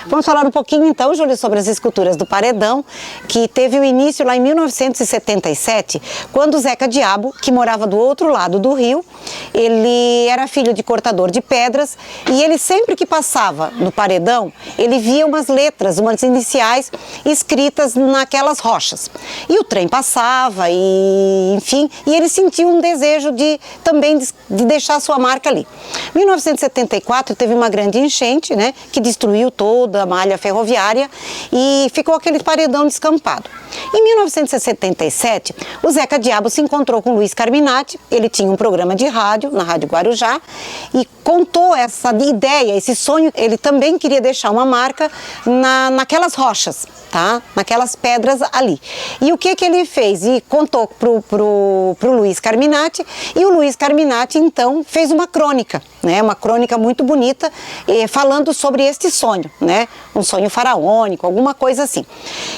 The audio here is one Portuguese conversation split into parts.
Vamos falar um pouquinho então, Júlio, sobre as esculturas do Paredão, que teve o início lá em 1977, quando o Zeca Diabo, que morava do outro lado do rio, ele era filho de cortador de pedras e ele sempre que passava no Paredão, ele via umas letras, umas iniciais escritas naquelas rochas. E o trem passava e, enfim, e ele sentiu um desejo de também de deixar sua marca ali. Em 1974 teve uma grande enchente, né, que destruiu toda a malha ferroviária e ficou aquele paredão descampado. Em 1977, o Zeca Diabo se encontrou com o Luiz Carminati, ele tinha um programa de rádio, na Rádio Guarujá, e contou essa ideia, esse sonho, ele também queria deixar uma marca naquelas rochas, tá? Naquelas pedras ali. E o que ele fez? E contou pro Luiz Carminati, e o Luiz Carminati então fez uma crônica, né? Uma crônica muito bonita, falando sobre este sonho, né? Um sonho faraônico, alguma coisa assim.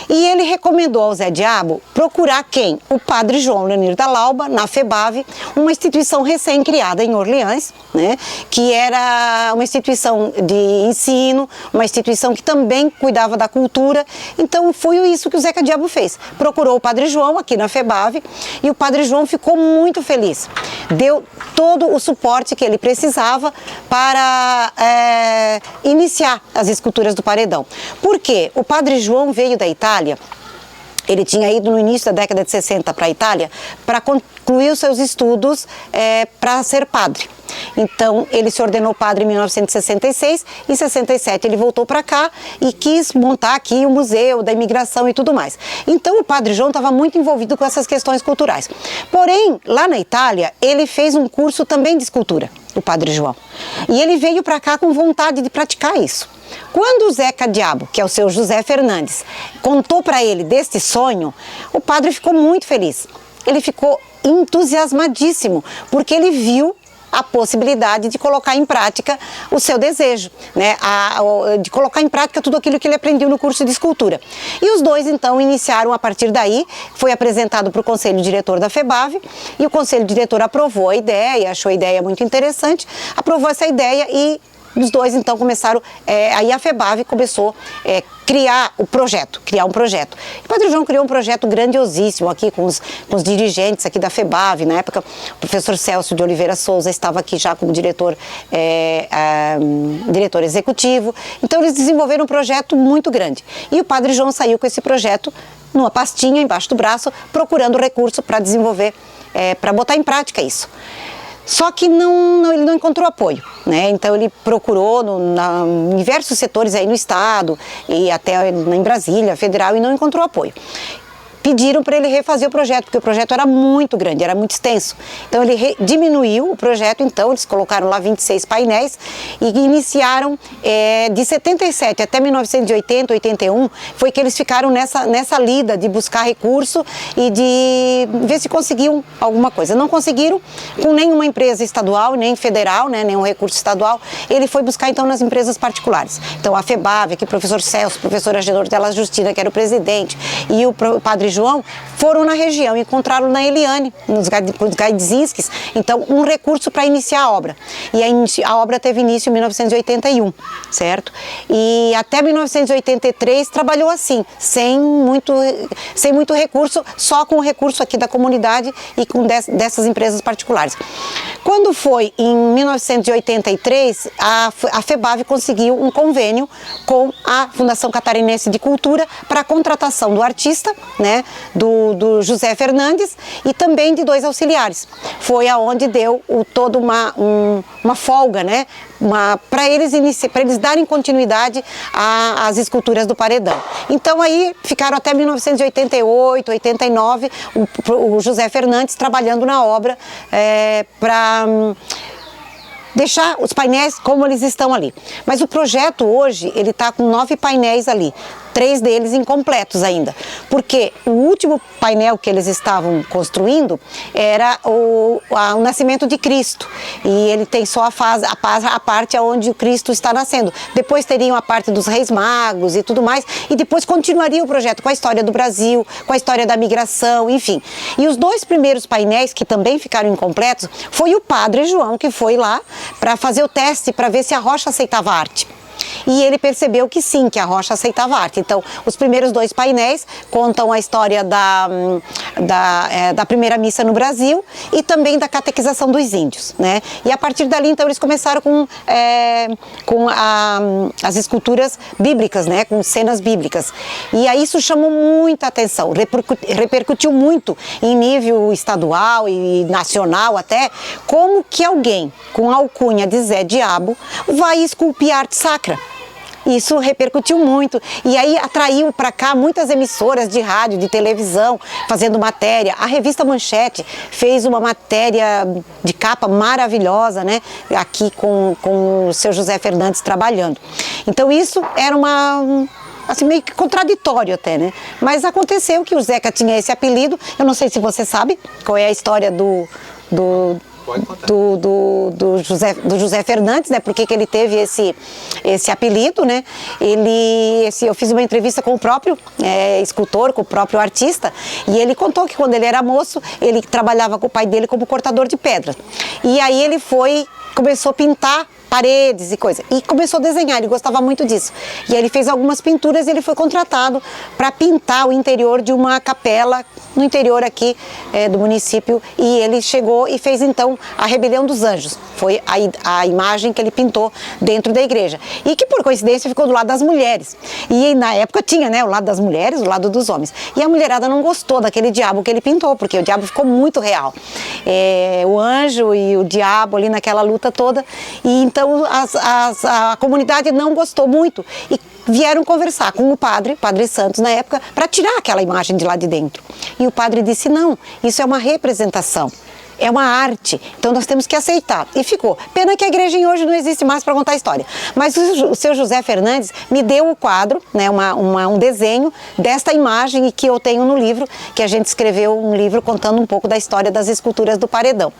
E ele recomendou ao Zé Diabo procurar quem? O padre João Leonir da Lauba, na FEBAV, uma instituição recém-criada em Orleans, né? Que era uma instituição de ensino, uma instituição que também cuidava da cultura. Então foi isso que o Zeca Diabo fez. Procurou o padre João aqui na FEBAV e o padre João ficou muito feliz. Deu todo o suporte que ele precisava para iniciar as esculturas do Paredão. Por quê? O padre João veio da Itália. Ele tinha ido no início da década de 60 para a Itália para concluir os seus estudos para ser padre. Então, ele se ordenou padre em 1966, em 67 ele voltou para cá e quis montar aqui o Museu da Imigração e tudo mais. Então, o padre João estava muito envolvido com essas questões culturais. Porém, lá na Itália, ele fez um curso também de escultura, o padre João. E ele veio para cá com vontade de praticar isso. Quando o Zeca Diabo, que é o seu José Fernandes, contou para ele deste sonho, o padre ficou muito feliz. Ele ficou entusiasmadíssimo, porque ele viu a possibilidade de colocar em prática o seu desejo, né? De colocar em prática tudo aquilo que ele aprendeu no curso de escultura. E os dois então iniciaram a partir daí, foi apresentado para o Conselho Diretor da FEBAV e o Conselho Diretor aprovou a ideia, achou a ideia muito interessante, aprovou essa ideia e os dois então começaram, aí a FEBAV começou a criar um projeto. E o padre João criou um projeto grandiosíssimo aqui com os dirigentes aqui da FEBAV. Na época, o professor Celso de Oliveira Souza estava aqui já como diretor executivo. Então eles desenvolveram um projeto muito grande. E o padre João saiu com esse projeto numa pastinha embaixo do braço, procurando recurso para desenvolver, para botar em prática isso. Só que ele não encontrou apoio, né? Então ele procurou em diversos setores aí no estado e até em Brasília, federal, e não encontrou apoio. Pediram para ele refazer o projeto, porque o projeto era muito grande, era muito extenso. Então ele diminuiu o projeto, então eles colocaram lá 26 painéis e iniciaram de 77 até 1980, 81, foi que eles ficaram nessa lida de buscar recurso e de ver se conseguiam alguma coisa. Não conseguiram com nenhuma empresa estadual, nem federal, né, nenhum recurso estadual. Ele foi buscar então nas empresas particulares. Então a FEBAV, aqui o professor Celso, o professor Agedor Della Justina, que era o presidente, e o padre João foram na região e encontraram na Eliane, nos Gaidzinskis, então um recurso para iniciar a obra. E a obra teve início em 1981, certo? E até 1983 trabalhou assim, sem muito recurso, só com o recurso aqui da comunidade e com dessas empresas particulares. Quando foi em 1983, a FEBAV conseguiu um convênio com a Fundação Catarinense de Cultura para a contratação do artista, né, do José Fernandes e também de 2 auxiliares. Foi aonde deu toda uma folga, né, para eles darem continuidade às esculturas do Paredão. Então aí ficaram até 1988, 89, o José Fernandes trabalhando na obra para deixar os painéis como eles estão ali. Mas o projeto hoje, ele está com 9 painéis ali. 3 deles incompletos ainda, porque o último painel que eles estavam construindo era o nascimento de Cristo, e ele tem só a parte onde o Cristo está nascendo. Depois teriam a parte dos Reis Magos e tudo mais, e depois continuaria o projeto com a história do Brasil, com a história da migração, enfim. E os 2 primeiros painéis, que também ficaram incompletos, foi o padre João que foi lá para fazer o teste, para ver se a rocha aceitava arte. E ele percebeu que sim, que a rocha aceitava arte. Então, os primeiros 2 painéis contam a história da primeira missa no Brasil e também da catequização dos índios, né? E a partir dali, então, eles começaram com as esculturas bíblicas, né? Com cenas bíblicas. E aí isso chamou muita atenção, repercutiu muito em nível estadual e nacional até, como que alguém com a alcunha de Zé Diabo vai esculpir arte sacra. Isso repercutiu muito e aí atraiu para cá muitas emissoras de rádio, de televisão, fazendo matéria. A revista Manchete fez uma matéria de capa maravilhosa, né? Aqui com o seu José Fernandes trabalhando. Então isso era assim, meio que contraditório até, né? Mas aconteceu que o Zeca tinha esse apelido. Eu não sei se você sabe qual é a história do José Fernandes, né? Por que ele teve esse apelido, né? Eu fiz uma entrevista com o próprio escultor, com o próprio artista, e ele contou que quando ele era moço, ele trabalhava com o pai dele como cortador de pedra. E aí ele começou a pintar paredes e coisa, e começou a desenhar, ele gostava muito disso. E aí ele fez algumas pinturas e ele foi contratado para pintar o interior de uma capela no interior aqui do município, e ele chegou e fez então a Rebelião dos Anjos. Foi a imagem que ele pintou dentro da igreja, e que por coincidência ficou do lado das mulheres. E na época tinha, né, o lado das mulheres, o lado dos homens. E a mulherada não gostou daquele diabo que ele pintou, porque o diabo ficou muito real. O anjo e o diabo ali naquela luta toda, e então a comunidade não gostou muito e vieram conversar com o Padre Santos na época, para tirar aquela imagem de lá de dentro. E o padre disse: não, isso é uma representação, é uma arte, então nós temos que aceitar. E ficou. Pena que a igreja hoje não existe mais para contar a história. Mas o seu José Fernandes me deu o quadro, né, um desenho desta imagem, e que eu tenho no livro, que a gente escreveu um livro contando um pouco da história das esculturas do Paredão.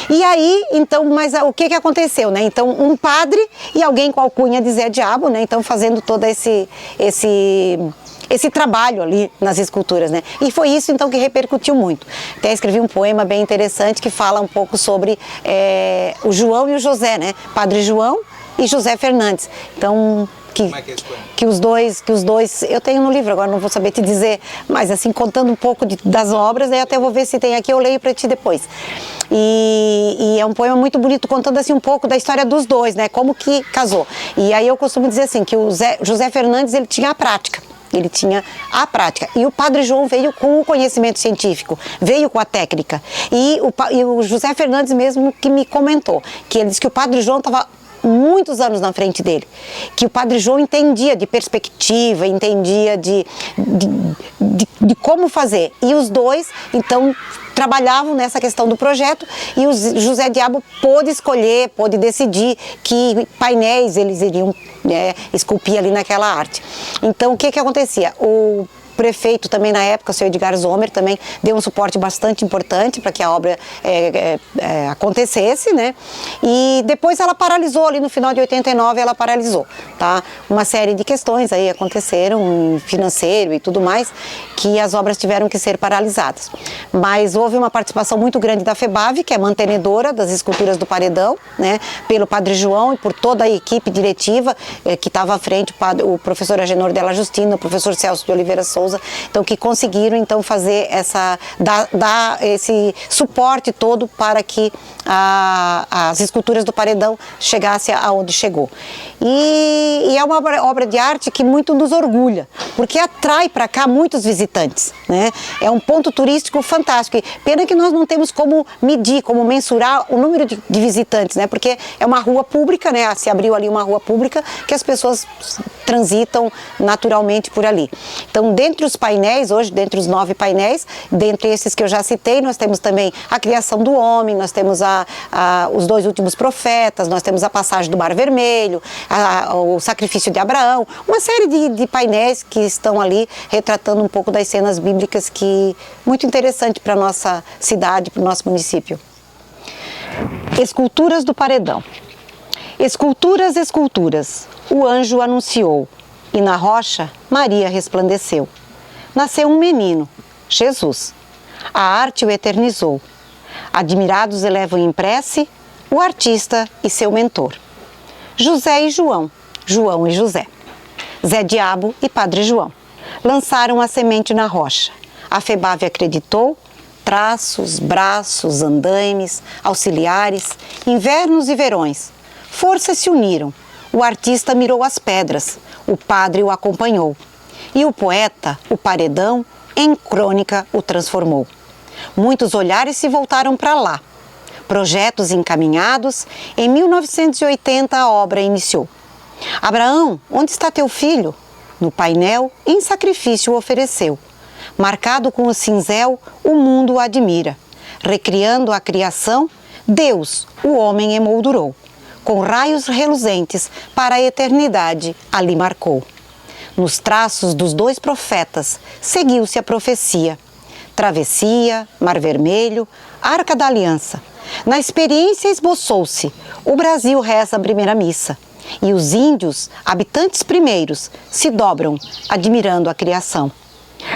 E aí, então, mas o que aconteceu, né? Então, um padre e alguém com a alcunha de Zé Diabo, né? Então, fazendo todo esse trabalho ali nas esculturas, né? E foi isso então que repercutiu muito. Até escrevi um poema bem interessante que fala um pouco sobre o João e o José, né? Padre João e José Fernandes. Então, como é que é esse poema? que os dois, eu tenho no livro, agora não vou saber te dizer, mas assim, contando um pouco das obras, aí até vou ver se tem aqui, eu leio para ti depois. E é um poema muito bonito, contando assim um pouco da história dos dois, né? Como que casou. E aí eu costumo dizer assim, que o José Fernandes, ele tinha a prática. Ele tinha a prática. E o Padre João veio com o conhecimento científico, veio com a técnica. E o José Fernandes mesmo que me comentou, que ele disse que o Padre João estava muitos anos na frente dele, que o Padre João entendia de perspectiva, entendia de como fazer. E os dois, então, trabalhavam nessa questão do projeto, e o José Diabo pôde escolher, pôde decidir que painéis eles iriam esculpir ali naquela arte. Então, o que acontecia? O prefeito também na época, o seu Edgar Zomer, também deu um suporte bastante importante para que a obra acontecesse, né? E depois ela paralisou, ali no final de 89 ela paralisou, tá? Uma série de questões aí aconteceram, financeiro e tudo mais, que as obras tiveram que ser paralisadas. Mas houve uma participação muito grande da FEBAV, que é mantenedora das esculturas do Paredão, né? Pelo Padre João e por toda a equipe diretiva que estava à frente, o professor Agenor Della Justina, o professor Celso de Oliveira Souza, então que conseguiram então fazer dar esse suporte todo para que as esculturas do Paredão chegassem aonde chegou. E é uma obra de arte que muito nos orgulha, porque atrai para cá muitos visitantes, né? É um ponto turístico fantástico. E pena que nós não temos como medir, como mensurar o número de visitantes, né? Porque é uma rua pública, né? Se abriu ali uma rua pública que as pessoas transitam naturalmente por ali. Então, dentre os painéis, hoje, dentre os 9 painéis, dentre esses que eu já citei, nós temos também a criação do homem, nós temos os 2 últimos profetas, nós temos a passagem do Mar Vermelho, o sacrifício de Abraão, uma série de painéis que estão ali retratando um pouco das cenas bíblicas, que muito interessante para a nossa cidade, para o nosso município. Esculturas do Paredão. Esculturas, esculturas, o anjo anunciou, e na rocha Maria resplandeceu. Nasceu um menino, Jesus. A arte o eternizou. Admirados elevam em prece o artista e seu mentor. José e João, João e José. Zé Diabo e Padre João lançaram a semente na rocha. A FEBAV acreditou, traços, braços, andaimes, auxiliares, invernos e verões. Forças se uniram. O artista mirou as pedras, o padre o acompanhou. E o poeta, o paredão, em crônica o transformou. Muitos olhares se voltaram para lá. Projetos encaminhados, em 1980 a obra iniciou. Abraão, onde está teu filho? No painel, em sacrifício ofereceu. Marcado com o cinzel, o mundo o admira. Recriando a criação, Deus, o homem emoldurou. Com raios reluzentes, para a eternidade ali marcou. Nos traços dos dois profetas, seguiu-se a profecia. Travessia, Mar Vermelho, Arca da Aliança. Na experiência esboçou-se, o Brasil reza a primeira missa. E os índios, habitantes primeiros, se dobram, admirando a criação.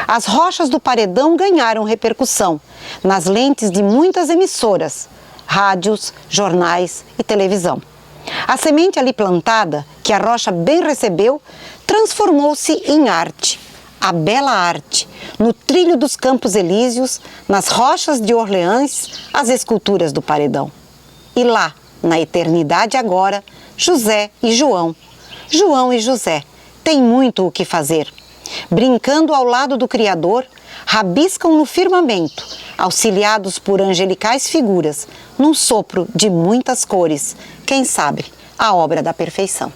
As rochas do paredão ganharam repercussão nas lentes de muitas emissoras, rádios, jornais e televisão. A semente ali plantada, que a rocha bem recebeu, transformou-se em arte, a bela arte, no trilho dos Campos Elíseos, nas rochas de Orleans, as esculturas do paredão. E lá, na eternidade agora, José e João. João e José têm muito o que fazer. Brincando ao lado do Criador, rabiscam no firmamento, auxiliados por angelicais figuras, num sopro de muitas cores, quem sabe, a obra da perfeição.